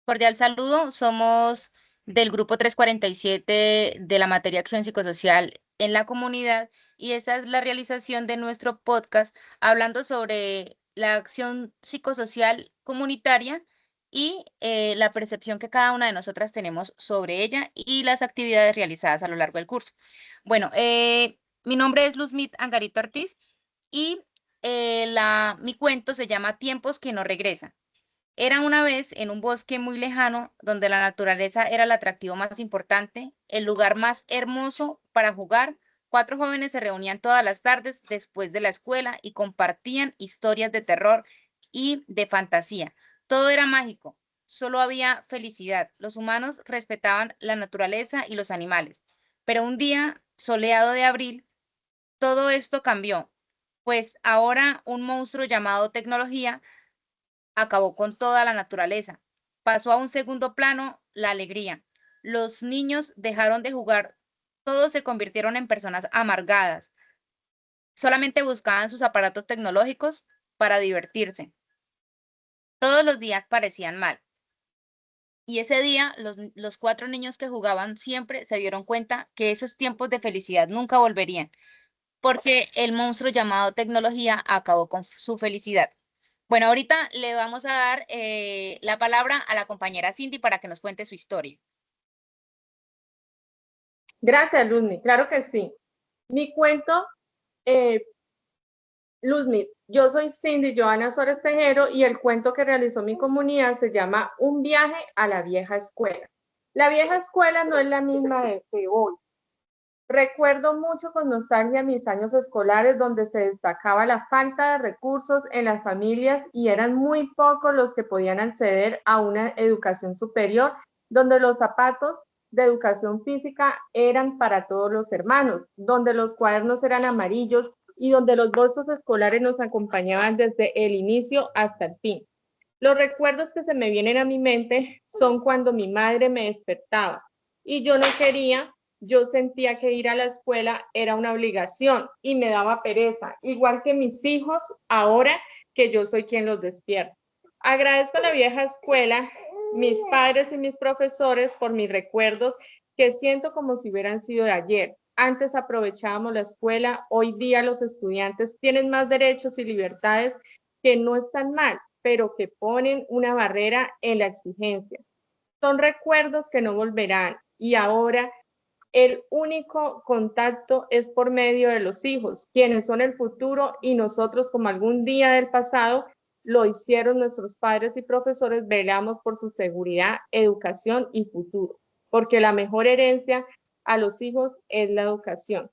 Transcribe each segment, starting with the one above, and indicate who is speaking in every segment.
Speaker 1: Cordial saludo, somos del grupo 347 de la materia Acción Psicosocial en la comunidad y esta es la realización de nuestro podcast hablando sobre la acción psicosocial comunitaria y la percepción que cada una de nosotras tenemos sobre ella y las actividades realizadas a lo largo del curso. Bueno, mi nombre es Luzmit Angarito Ortiz y mi cuento se llama Tiempos que no regresan. Era una vez en un bosque muy lejano donde la naturaleza era el atractivo más importante, el lugar más hermoso para jugar. Cuatro jóvenes se reunían todas las tardes después de la escuela y compartían historias de terror y de fantasía. Todo era mágico, solo había felicidad. Los humanos respetaban la naturaleza y los animales. Pero un día soleado de abril, todo esto cambió, pues ahora un monstruo llamado tecnología acabó con toda la naturaleza. Pasó a un segundo plano la alegría. Los niños dejaron de jugar, todos se convirtieron en personas amargadas. Solamente buscaban sus aparatos tecnológicos para divertirse. Todos los días parecían mal. Y ese día los cuatro niños que jugaban siempre se dieron cuenta que esos tiempos de felicidad nunca volverían, porque el monstruo llamado tecnología acabó con su felicidad. Bueno, ahorita le vamos a dar la palabra a la compañera Cindy para que nos cuente su historia.
Speaker 2: Gracias, Luzmi. Claro que sí. Mi cuento, eh, Luzmi, yo soy Cindy Joana Suárez Tejero y el cuento que realizó mi comunidad se llama Un viaje a la vieja escuela. La vieja escuela no es la misma de hoy. Recuerdo mucho con nostalgia mis años escolares donde se destacaba la falta de recursos en las familias y eran muy pocos los que podían acceder a una educación superior, donde los zapatos de educación física eran para todos los hermanos, donde los cuadernos eran amarillos y donde los bolsos escolares nos acompañaban desde el inicio hasta el fin. Los recuerdos que se me vienen a mi mente son cuando mi madre me despertaba y yo no quería, yo sentía que ir a la escuela era una obligación y me daba pereza, igual que mis hijos ahora que yo soy quien los despierta. Agradezco a la vieja escuela, mis padres y mis profesores por mis recuerdos que siento como si hubieran sido de ayer. Antes aprovechábamos la escuela, hoy día los estudiantes tienen más derechos y libertades que no están mal, pero que ponen una barrera en la exigencia. Son recuerdos que no volverán y ahora el único contacto es por medio de los hijos, quienes son el futuro y nosotros como algún día del pasado lo hicieron nuestros padres y profesores, velamos por su seguridad, educación y futuro, porque la mejor herencia a los hijos es la educación.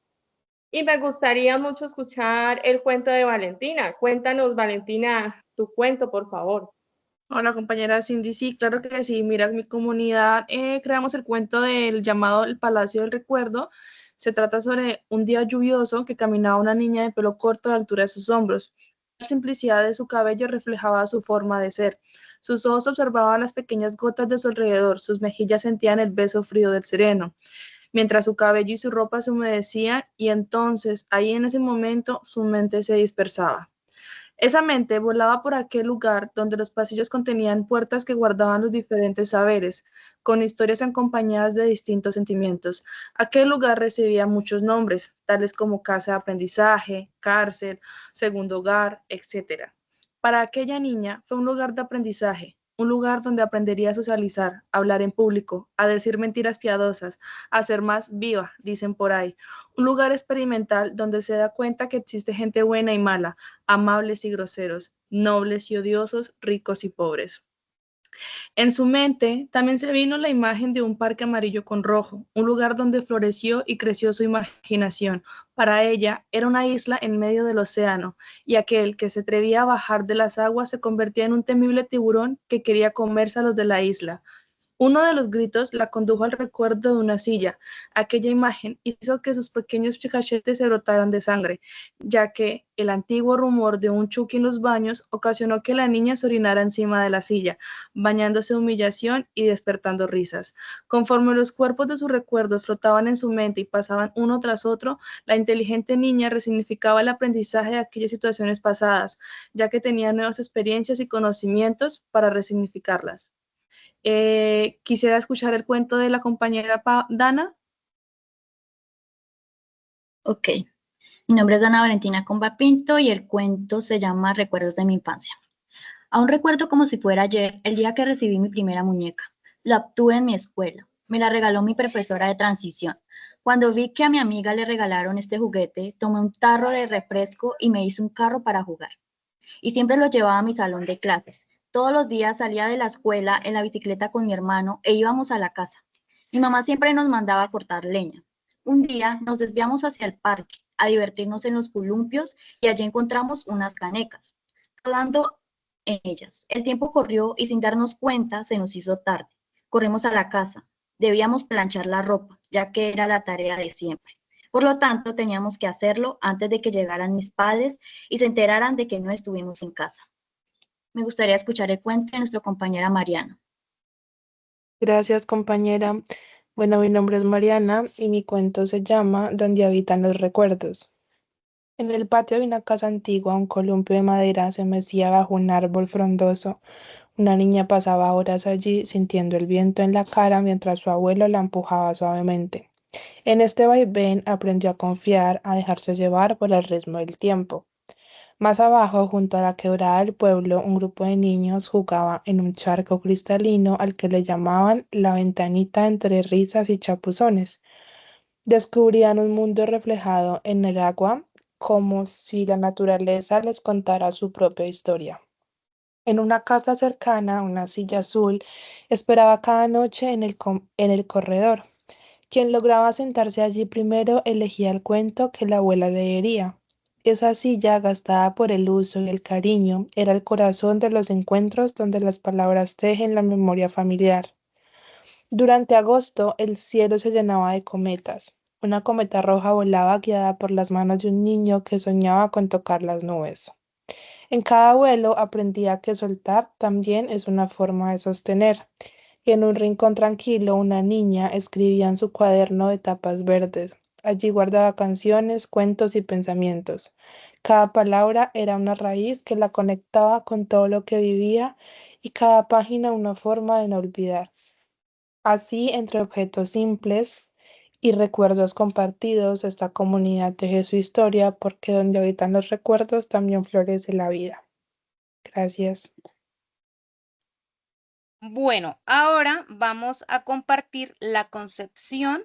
Speaker 2: Y me gustaría mucho escuchar el cuento de Valentina. Cuéntanos, Valentina, tu cuento, por favor.
Speaker 3: Hola compañera Cindy, sí, claro que sí. Mira, en mi comunidad creamos el cuento del llamado El Palacio del Recuerdo. Se trata sobre un día lluvioso que caminaba una niña de pelo corto a la altura de sus hombros. La simplicidad de su cabello reflejaba su forma de ser. Sus ojos observaban las pequeñas gotas de su alrededor, sus mejillas sentían el beso frío del sereno, mientras su cabello y su ropa se humedecían y entonces, ahí en ese momento, su mente se dispersaba. Esa mente volaba por aquel lugar donde los pasillos contenían puertas que guardaban los diferentes saberes, con historias acompañadas de distintos sentimientos. Aquel lugar recibía muchos nombres, tales como casa de aprendizaje, cárcel, segundo hogar, etc. Para aquella niña fue un lugar de aprendizaje, un lugar donde aprendería a socializar, a hablar en público, a decir mentiras piadosas, a ser más viva, dicen por ahí. Un lugar experimental donde se da cuenta que existe gente buena y mala, amables y groseros, nobles y odiosos, ricos y pobres. En su mente también se vino la imagen de un parque amarillo con rojo, un lugar donde floreció y creció su imaginación. Para ella era una isla en medio del océano, y aquel que se atrevía a bajar de las aguas se convertía en un temible tiburón que quería comerse a los de la isla. Uno de los gritos la condujo al recuerdo de una silla. Aquella imagen hizo que sus pequeños cachetes se brotaran de sangre, ya que el antiguo rumor de un Chucky en los baños ocasionó que la niña se orinara encima de la silla, bañándose de humillación y despertando risas. Conforme los cuerpos de sus recuerdos flotaban en su mente y pasaban uno tras otro, la inteligente niña resignificaba el aprendizaje de aquellas situaciones pasadas, ya que tenía nuevas experiencias y conocimientos para resignificarlas. Quisiera escuchar el cuento de la compañera Dana.
Speaker 4: Ok, mi nombre es Ana Valentina Comba Pinto y el cuento se llama Recuerdos de mi infancia. Aún recuerdo como si fuera ayer el día que recibí mi primera muñeca. La obtuve en mi escuela. Me la regaló mi profesora de transición. Cuando vi que a mi amiga le regalaron este juguete, tomé un tarro de refresco y me hice un carro para jugar. Y siempre lo llevaba a mi salón de clases. Todos los días salía de la escuela en la bicicleta con mi hermano e íbamos a la casa. Mi mamá siempre nos mandaba a cortar leña. Un día nos desviamos hacia el parque a divertirnos en los columpios y allí encontramos unas canecas, rodando en ellas. El tiempo corrió y sin darnos cuenta se nos hizo tarde. Corrimos a la casa. Debíamos planchar la ropa, ya que era la tarea de siempre. Por lo tanto, teníamos que hacerlo antes de que llegaran mis padres y se enteraran de que no estuvimos en casa. Me gustaría escuchar el cuento de nuestra compañera Mariana.
Speaker 5: Gracias, compañera. Bueno, mi nombre es Mariana y mi cuento se llama Donde habitan los recuerdos. En el patio de una casa antigua, un columpio de madera se mecía bajo un árbol frondoso. Una niña pasaba horas allí sintiendo el viento en la cara mientras su abuelo la empujaba suavemente. En este vaivén aprendió a confiar, a dejarse llevar por el ritmo del tiempo. Más abajo, junto a la quebrada del pueblo, un grupo de niños jugaba en un charco cristalino al que le llamaban la ventanita entre risas y chapuzones. Descubrían un mundo reflejado en el agua, como si la naturaleza les contara su propia historia. En una casa cercana, una silla azul esperaba cada noche en el corredor. Quien lograba sentarse allí primero elegía el cuento que la abuela leería. Esa silla, gastada por el uso y el cariño, era el corazón de los encuentros donde las palabras tejen la memoria familiar. Durante agosto, el cielo se llenaba de cometas. Una cometa roja volaba guiada por las manos de un niño que soñaba con tocar las nubes. En cada vuelo aprendía que soltar también es una forma de sostener. Y en un rincón tranquilo, una niña escribía en su cuaderno de tapas verdes. Allí guardaba canciones, cuentos y pensamientos. Cada palabra era una raíz que la conectaba con todo lo que vivía y cada página una forma de no olvidar. Así, entre objetos simples y recuerdos compartidos, esta comunidad teje su historia porque donde habitan los recuerdos también florece la vida. Gracias.
Speaker 1: Bueno, ahora vamos a compartir la concepción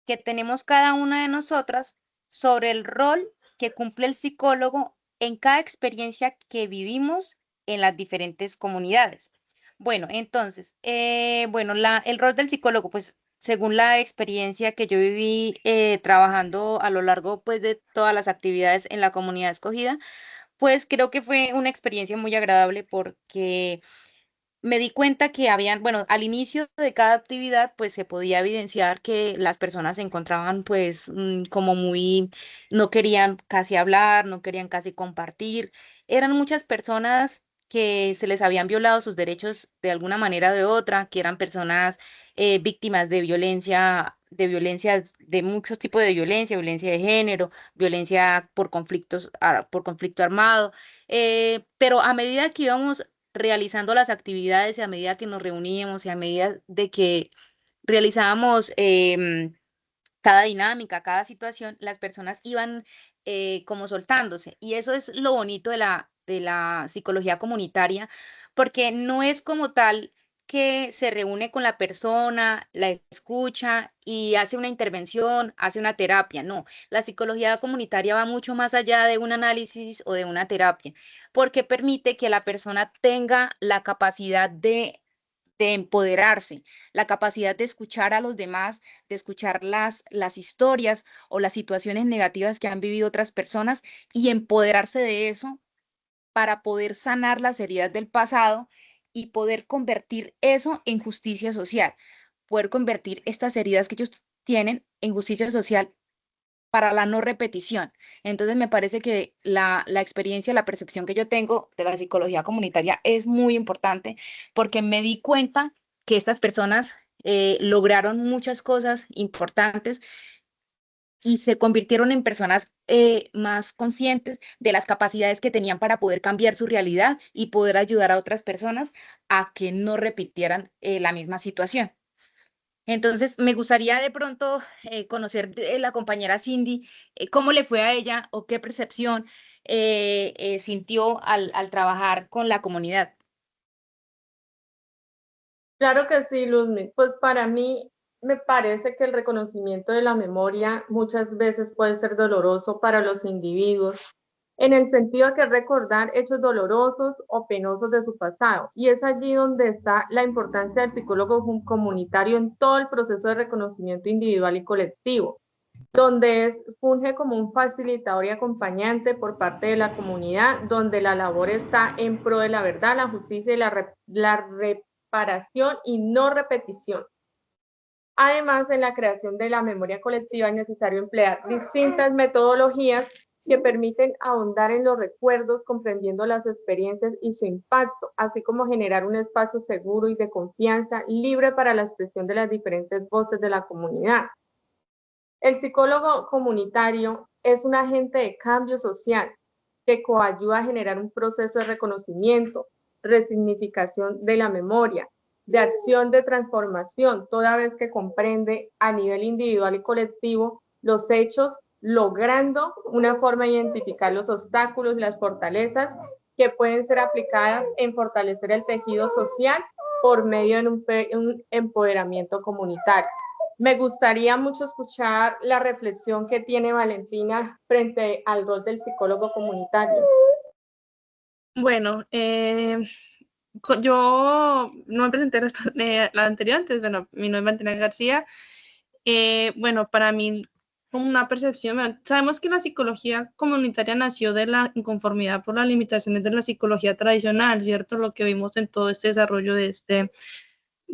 Speaker 1: que tenemos cada una de nosotras sobre el rol que cumple el psicólogo en cada experiencia que vivimos en las diferentes comunidades. Bueno, entonces, el rol del psicólogo, pues según la experiencia que yo viví trabajando a lo largo pues de todas las actividades en la comunidad escogida, pues creo que fue una experiencia muy agradable porque me di cuenta que habían, bueno, al inicio de cada actividad, pues se podía evidenciar que las personas se encontraban, pues, como muy, no querían casi hablar, no querían casi compartir. Eran muchas personas que se les habían violado sus derechos de alguna manera o de otra, que eran personas víctimas de violencia, de muchos tipos de violencia, violencia de género, violencia por conflictos, por conflicto armado. Pero a medida que íbamos realizando las actividades y a medida que nos reuníamos y a medida de que realizábamos cada dinámica, cada situación, las personas iban como soltándose. Y eso es lo bonito de la psicología comunitaria, porque no es como tal que se reúne con la persona, la escucha y hace una intervención, hace una terapia. No, la psicología comunitaria va mucho más allá de un análisis o de una terapia, porque permite que la persona tenga la capacidad de empoderarse, la capacidad de escuchar a los demás, de escuchar las historias o las situaciones negativas que han vivido otras personas y empoderarse de eso para poder sanar las heridas del pasado y poder convertir eso en justicia social, poder convertir estas heridas que ellos tienen en justicia social para la no repetición. Entonces me parece que la experiencia, la percepción que yo tengo de la psicología comunitaria es muy importante porque me di cuenta que estas personas lograron muchas cosas importantes y se convirtieron en personas más conscientes de las capacidades que tenían para poder cambiar su realidad y poder ayudar a otras personas a que no repitieran la misma situación. Entonces, me gustaría de pronto conocer de la compañera Cindy, cómo le fue a ella o qué percepción sintió al trabajar con la comunidad.
Speaker 2: Claro que sí, Luzmi. Pues para mí me parece que el reconocimiento de la memoria muchas veces puede ser doloroso para los individuos, en el sentido de que recordar hechos dolorosos o penosos de su pasado. Y es allí donde está la importancia del psicólogo comunitario en todo el proceso de reconocimiento individual y colectivo, donde funge como un facilitador y acompañante por parte de la comunidad, donde la labor está en pro de la verdad, la justicia y la reparación y no repetición. Además, en la creación de la memoria colectiva es necesario emplear distintas metodologías que permiten ahondar en los recuerdos, comprendiendo las experiencias y su impacto, así como generar un espacio seguro y de confianza, libre para la expresión de las diferentes voces de la comunidad. El psicólogo comunitario es un agente de cambio social que coayuda a generar un proceso de reconocimiento, resignificación de la memoria, de acción de transformación, toda vez que comprende a nivel individual y colectivo los hechos, logrando una forma de identificar los obstáculos y las fortalezas que pueden ser aplicadas en fortalecer el tejido social por medio de un empoderamiento comunitario. Me gustaría mucho escuchar la reflexión que tiene Valentina frente al rol del psicólogo comunitario.
Speaker 3: Bueno, yo no me presenté la anterior, antes, bueno, mi nombre es Valentina García. Bueno, para mí, como una percepción, sabemos que la psicología comunitaria nació de la inconformidad por las limitaciones de la psicología tradicional, ¿cierto? Lo que vimos en todo este desarrollo de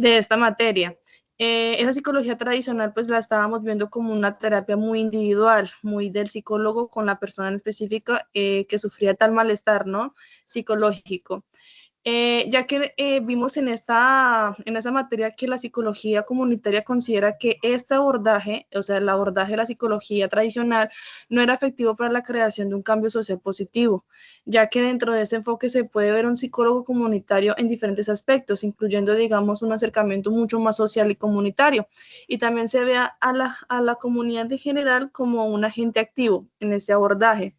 Speaker 3: esta materia. Esa psicología tradicional pues la estábamos viendo como una terapia muy individual, muy del psicólogo con la persona en específica que sufría tal malestar, ¿no? Psicológico. Ya que vimos en esa materia que la psicología comunitaria considera que este abordaje, o sea, el abordaje de la psicología tradicional, no era efectivo para la creación de un cambio social positivo, ya que dentro de ese enfoque se puede ver un psicólogo comunitario en diferentes aspectos, incluyendo, digamos, un acercamiento mucho más social y comunitario, y también se ve a la comunidad en general como un agente activo en ese abordaje.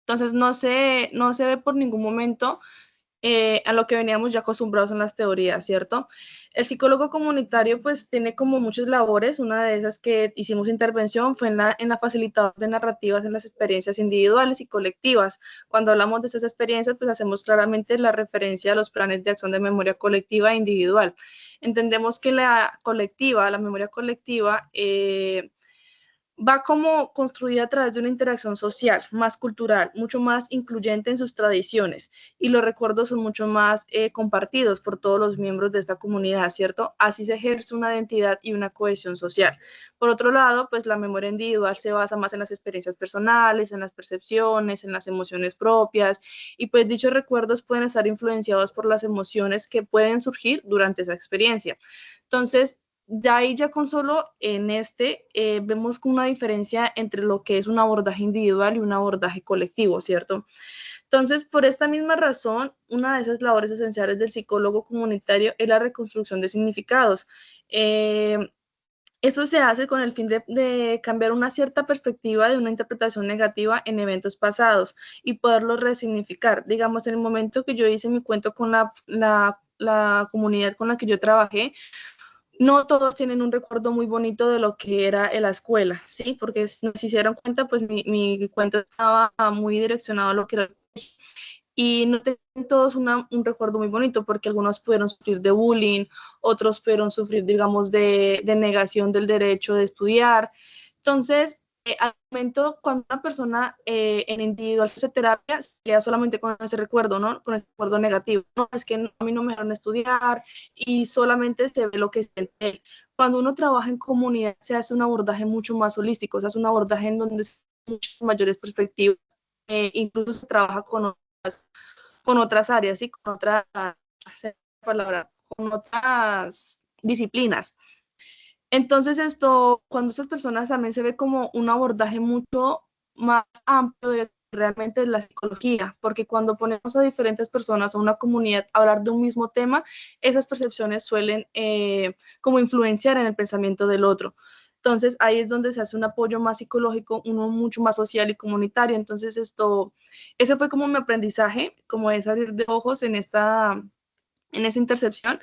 Speaker 3: Entonces, no se ve por ningún momento a lo que veníamos ya acostumbrados en las teorías, ¿cierto? El psicólogo comunitario pues tiene como muchas labores, una de esas que hicimos intervención fue en la facilitación de narrativas en las experiencias individuales y colectivas. Cuando hablamos de esas experiencias pues hacemos claramente la referencia a los planes de acción de memoria colectiva e individual. Entendemos que la memoria colectiva, va como construida a través de una interacción social, más cultural, mucho más incluyente en sus tradiciones y los recuerdos son mucho más compartidos por todos los miembros de esta comunidad, ¿cierto? Así se ejerce una identidad y una cohesión social. Por otro lado, pues la memoria individual se basa más en las experiencias personales, en las percepciones, en las emociones propias y pues dichos recuerdos pueden estar influenciados por las emociones que pueden surgir durante esa experiencia. Entonces, de ahí ya con solo en vemos una diferencia entre lo que es un abordaje individual y un abordaje colectivo, ¿cierto? Entonces, por esta misma razón, una de esas labores esenciales del psicólogo comunitario es la reconstrucción de significados. Eh, Esto se hace con el fin de cambiar una cierta perspectiva de una interpretación negativa en eventos pasados y poderlo resignificar. Digamos, en el momento que yo hice mi cuento con la comunidad con la que yo trabajé, no todos tienen un recuerdo muy bonito de lo que era en la escuela, ¿sí? Porque si se dieron cuenta, pues mi cuento estaba muy direccionado a lo que era y no tienen todos un recuerdo muy bonito porque algunos pudieron sufrir de bullying, otros pudieron sufrir, digamos, de negación del derecho de estudiar. Entonces, al momento, cuando una persona en individual se hace terapia, se queda solamente con ese recuerdo, ¿no? Con ese recuerdo negativo. No, es que a mí no me dejaron estudiar y solamente se ve lo que siente él. Cuando uno trabaja en comunidad, se hace un abordaje mucho más holístico, se hace un abordaje en donde se muchas mayores perspectivas, incluso se trabaja con otras áreas y con otras, palabra, con otras disciplinas. Entonces cuando estas personas también se ve como un abordaje mucho más amplio de realmente la psicología, porque cuando ponemos a diferentes personas o una comunidad a hablar de un mismo tema, esas percepciones suelen como influenciar en el pensamiento del otro. Entonces ahí es donde se hace un apoyo más psicológico, uno mucho más social y comunitario. Entonces ese fue como mi aprendizaje, como es abrir de ojos en esa intercepción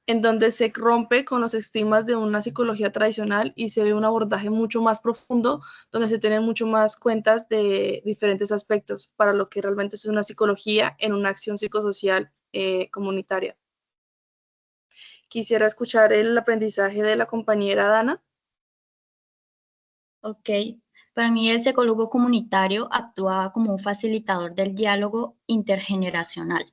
Speaker 3: en donde se rompe con los estigmas de una psicología tradicional y se ve un abordaje mucho más profundo, donde se tienen mucho más cuentas de diferentes aspectos para lo que realmente es una psicología en una acción psicosocial comunitaria. Quisiera escuchar el aprendizaje de la compañera Dana.
Speaker 4: Ok, para mí el psicólogo comunitario actuaba como un facilitador del diálogo intergeneracional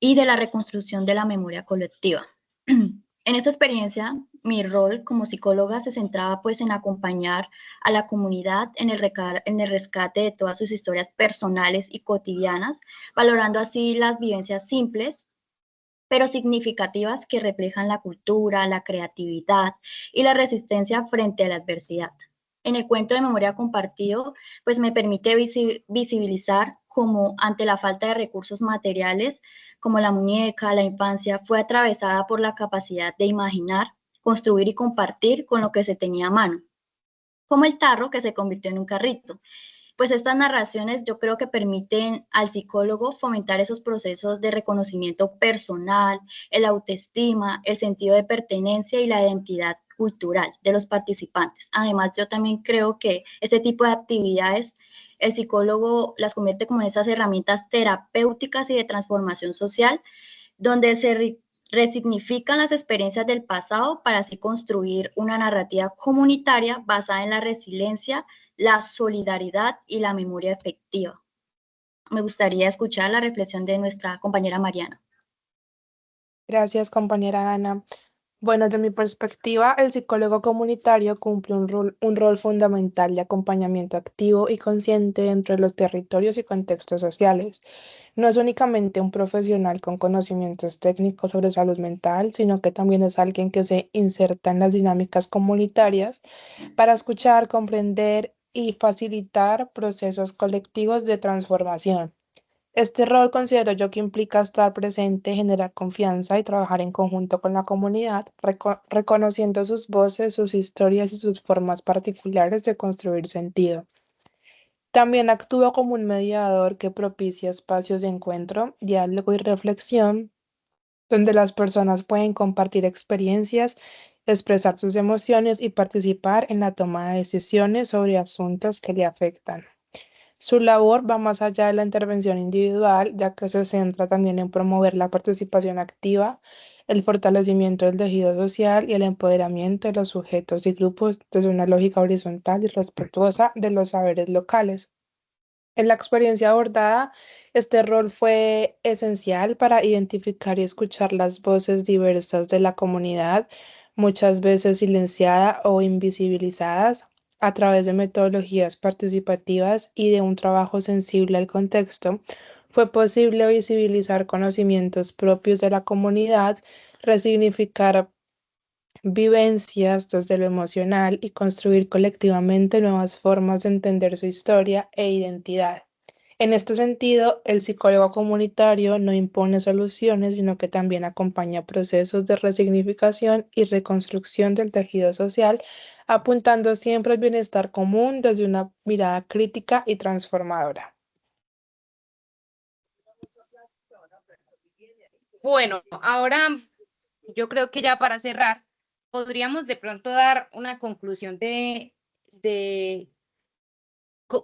Speaker 4: y de la reconstrucción de la memoria colectiva. En esta experiencia, mi rol como psicóloga se centraba pues en acompañar a la comunidad en el rescate de todas sus historias personales y cotidianas, valorando así las vivencias simples pero significativas que reflejan la cultura, la creatividad y la resistencia frente a la adversidad. En el cuento de Memoria Compartido, pues me permite visibilizar cómo ante la falta de recursos materiales, como la muñeca, la infancia fue atravesada por la capacidad de imaginar, construir y compartir con lo que se tenía a mano, como el tarro que se convirtió en un carrito. Pues estas narraciones yo creo que permiten al psicólogo fomentar esos procesos de reconocimiento personal, el autoestima, el sentido de pertenencia y la identidad cultural de los participantes. Además, yo también creo que este tipo de actividades el psicólogo las convierte como en esas herramientas terapéuticas y de transformación social, donde se resignifican las experiencias del pasado para así construir una narrativa comunitaria basada en la resiliencia, la solidaridad y la memoria efectiva. Me gustaría escuchar la reflexión de nuestra compañera Mariana.
Speaker 5: Gracias, compañera Ana. Bueno, desde mi perspectiva, el psicólogo comunitario cumple un rol fundamental de acompañamiento activo y consciente dentro de los territorios y contextos sociales. No es únicamente un profesional con conocimientos técnicos sobre salud mental, sino que también es alguien que se inserta en las dinámicas comunitarias para escuchar, comprender y facilitar procesos colectivos de transformación. Este rol considero yo que implica estar presente, generar confianza y trabajar en conjunto con la comunidad, reconociendo sus voces, sus historias y sus formas particulares de construir sentido. También actúa como un mediador que propicia espacios de encuentro, diálogo y reflexión, donde las personas pueden compartir experiencias, expresar sus emociones y participar en la toma de decisiones sobre asuntos que le afectan. Su labor va más allá de la intervención individual, ya que se centra también en promover la participación activa, el fortalecimiento del tejido social y el empoderamiento de los sujetos y grupos desde una lógica horizontal y respetuosa de los saberes locales. En la experiencia abordada, este rol fue esencial para identificar y escuchar las voces diversas de la comunidad, muchas veces silenciadas o invisibilizadas a través de metodologías participativas y de un trabajo sensible al contexto. Fue posible visibilizar conocimientos propios de la comunidad, resignificar vivencias desde lo emocional y construir colectivamente nuevas formas de entender su historia e identidad. En este sentido, el psicólogo comunitario no impone soluciones, sino que también acompaña procesos de resignificación y reconstrucción del tejido social, apuntando siempre al bienestar común desde una mirada crítica y transformadora.
Speaker 1: Bueno, ahora yo creo que ya para cerrar, podríamos de pronto dar una conclusión de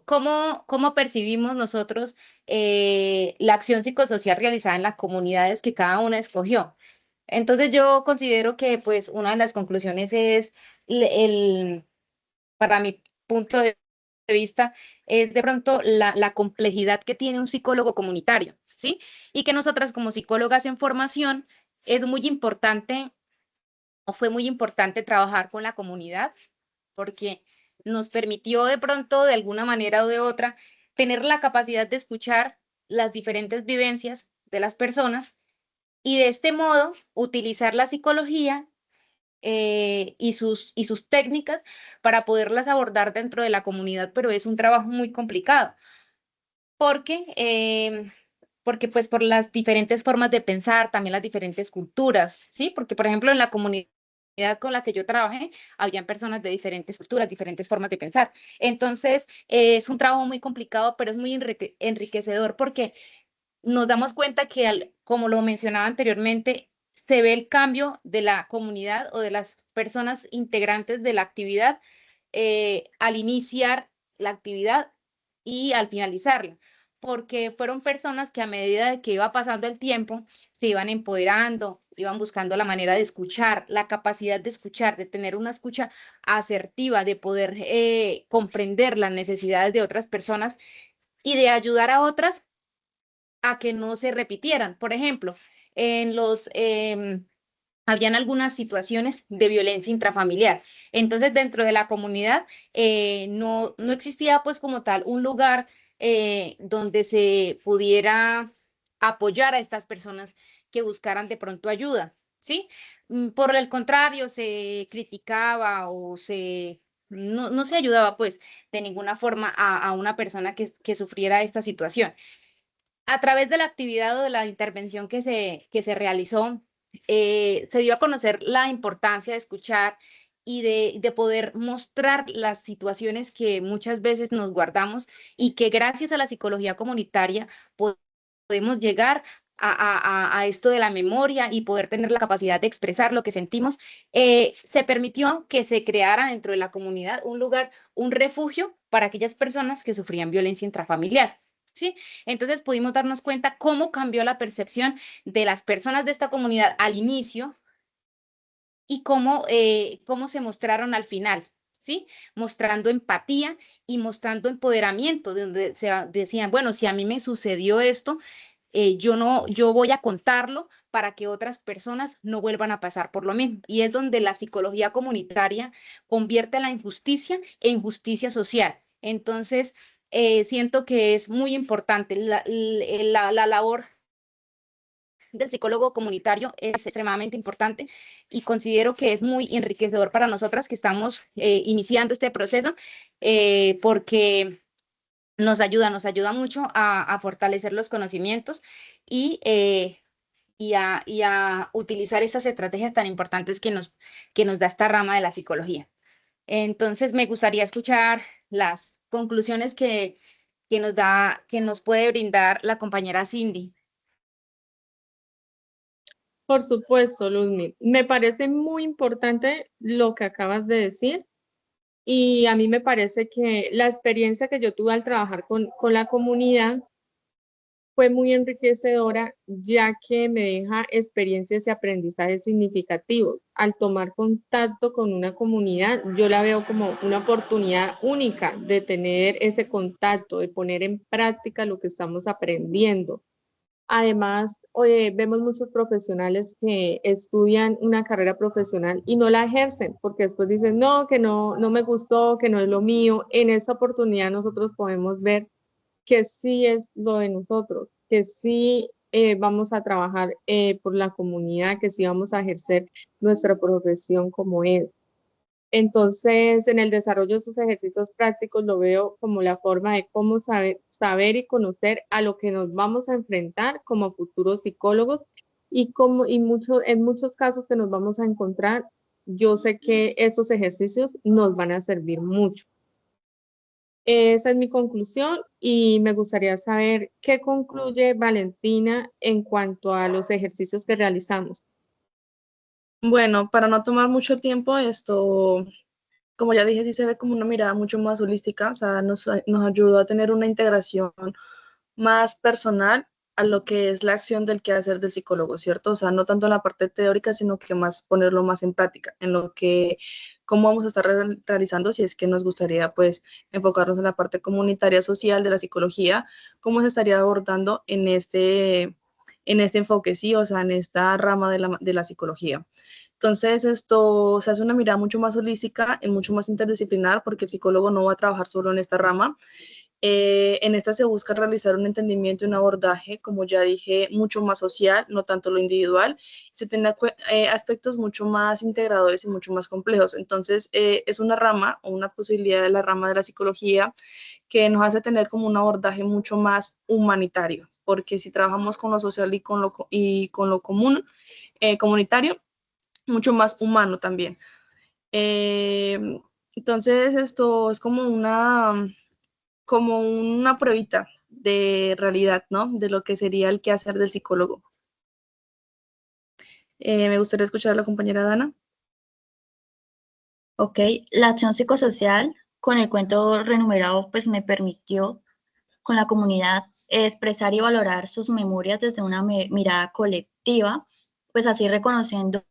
Speaker 1: cómo percibimos nosotros la acción psicosocial realizada en las comunidades que cada una escogió. Entonces yo considero que pues una de las conclusiones es para mi punto de vista, es de pronto la complejidad que tiene un psicólogo comunitario, ¿sí? Y que nosotras como psicólogas en formación es muy importante o fue muy importante trabajar con la comunidad porque nos permitió de pronto, de alguna manera o de otra, tener la capacidad de escuchar las diferentes vivencias de las personas y de este modo utilizar la psicología y sus técnicas para poderlas abordar dentro de la comunidad, pero es un trabajo muy complicado porque, porque pues por las diferentes formas de pensar, también las diferentes culturas, ¿sí? Porque, por ejemplo, en la comunidad con la que yo trabajé, habían personas de diferentes culturas, diferentes formas de pensar. Entonces, es un trabajo muy complicado, pero es muy enriquecedor porque nos damos cuenta que, como lo mencionaba anteriormente, se ve el cambio de la comunidad o de las personas integrantes de la actividad al iniciar la actividad y al finalizarla, porque fueron personas que a medida de que iba pasando el tiempo, se iban empoderando, iban buscando la manera de escuchar, la capacidad de escuchar, de tener una escucha asertiva, de poder comprender las necesidades de otras personas y de ayudar a otras a que no se repitieran. Por ejemplo, en habían algunas situaciones de violencia intrafamiliar. Entonces, dentro de la comunidad no existía pues como tal un lugar donde se pudiera apoyar a estas personas que buscaran de pronto ayuda, ¿sí? Por el contrario, se criticaba o no se ayudaba pues de ninguna forma a una persona que sufriera esta situación. A través de la actividad o de la intervención que se realizó, se dio a conocer la importancia de escuchar y de poder mostrar las situaciones que muchas veces nos guardamos y que gracias a la psicología comunitaria podemos llegar a esto de la memoria y poder tener la capacidad de expresar lo que sentimos. Se permitió que se creara dentro de la comunidad un lugar, un refugio para aquellas personas que sufrían violencia intrafamiliar. ¿Sí? Entonces pudimos darnos cuenta cómo cambió la percepción de las personas de esta comunidad al inicio y cómo se mostraron al final, ¿sí? Mostrando empatía y mostrando empoderamiento, donde decían, bueno, si a mí me sucedió esto, yo voy a contarlo para que otras personas no vuelvan a pasar por lo mismo. Y es donde la psicología comunitaria convierte la injusticia en justicia social. Entonces, siento que es muy importante la labor del psicólogo comunitario es extremadamente importante y considero que es muy enriquecedor para nosotras que estamos iniciando este proceso porque nos ayuda mucho a fortalecer los conocimientos y, y a utilizar estas estrategias tan importantes que nos da esta rama de la psicología. Entonces, me gustaría escuchar las conclusiones que nos puede brindar la compañera Cindy.
Speaker 2: Por supuesto, Luzmi. Me parece muy importante lo que acabas de decir y a mí me parece que la experiencia que yo tuve al trabajar con la comunidad fue muy enriquecedora, ya que me deja experiencias y aprendizajes significativos. Al tomar contacto con una comunidad, yo la veo como una oportunidad única de tener ese contacto, de poner en práctica lo que estamos aprendiendo. Además, vemos muchos profesionales que estudian una carrera profesional y no la ejercen porque después dicen, no, que no me gustó, que no es lo mío. En esa oportunidad nosotros podemos ver que sí es lo de nosotros, que sí vamos a trabajar por la comunidad, que sí vamos a ejercer nuestra profesión como es. Entonces, en el desarrollo de esos ejercicios prácticos lo veo como la forma de cómo saber y conocer a lo que nos vamos a enfrentar como futuros psicólogos en muchos casos que nos vamos a encontrar, yo sé que estos ejercicios nos van a servir mucho. Esa es mi conclusión y me gustaría saber qué concluye Valentina en cuanto a los ejercicios que realizamos.
Speaker 3: Bueno, para no tomar mucho tiempo, esto, como ya dije, sí se ve como una mirada mucho más holística, o sea, nos ayudó a tener una integración más personal a lo que es la acción del quehacer del psicólogo, ¿cierto? O sea, no tanto en la parte teórica, sino que más ponerlo más en práctica, en lo que, cómo vamos a estar realizando, si es que nos gustaría, pues, enfocarnos en la parte comunitaria social de la psicología, cómo se estaría abordando en este enfoque, sí, o sea, en esta rama de la psicología. Entonces, esto se hace una mirada mucho más holística, mucho más interdisciplinar, porque el psicólogo no va a trabajar solo en esta rama, En esta se busca realizar un entendimiento y un abordaje, como ya dije, mucho más social, no tanto lo individual. Se tienen aspectos mucho más integradores y mucho más complejos. Entonces, es una rama o una posibilidad de la rama de la psicología que nos hace tener como un abordaje mucho más humanitario, porque si trabajamos con lo social y con lo común, comunitario, mucho más humano también. Eh, entonces, esto es como una pruebita de realidad, ¿no? De lo que sería el quehacer del psicólogo. Me gustaría escuchar a la compañera Dana.
Speaker 4: Ok, la acción psicosocial con el cuento renumerado pues me permitió con la comunidad expresar y valorar sus memorias desde una mirada colectiva, pues así reconociendo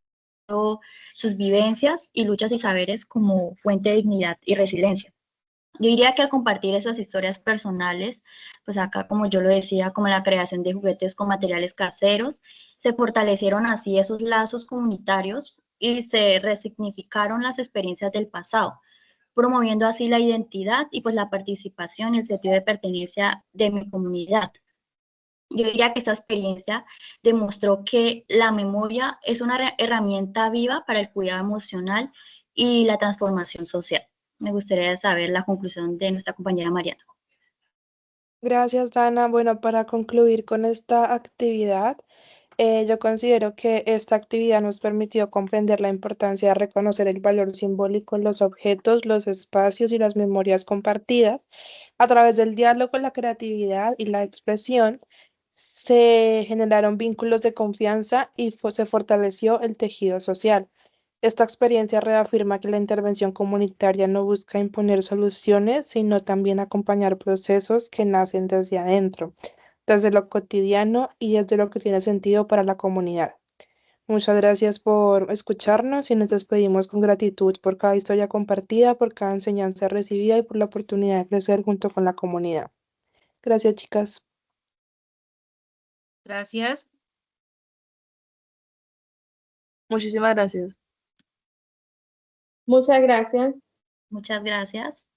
Speaker 4: sus vivencias y luchas y saberes como fuente de dignidad y resiliencia. Yo diría que al compartir esas historias personales, pues acá como yo lo decía, como la creación de juguetes con materiales caseros, se fortalecieron así esos lazos comunitarios y se resignificaron las experiencias del pasado, promoviendo así la identidad y pues la participación y el sentido de pertenencia de mi comunidad. Yo diría que esta experiencia demostró que la memoria es una herramienta viva para el cuidado emocional y la transformación social. Me gustaría saber la conclusión de nuestra compañera Mariana.
Speaker 5: Gracias, Dana. Bueno, para concluir con esta actividad, yo considero que esta actividad nos permitió comprender la importancia de reconocer el valor simbólico en los objetos, los espacios y las memorias compartidas. A través del diálogo, la creatividad y la expresión, se generaron vínculos de confianza y se fortaleció el tejido social. Esta experiencia reafirma que la intervención comunitaria no busca imponer soluciones, sino también acompañar procesos que nacen desde adentro, desde lo cotidiano y desde lo que tiene sentido para la comunidad. Muchas gracias por escucharnos y nos despedimos con gratitud por cada historia compartida, por cada enseñanza recibida y por la oportunidad de crecer junto con la comunidad. Gracias, chicas.
Speaker 1: Gracias.
Speaker 3: Muchísimas gracias.
Speaker 2: Muchas gracias.
Speaker 4: Muchas gracias.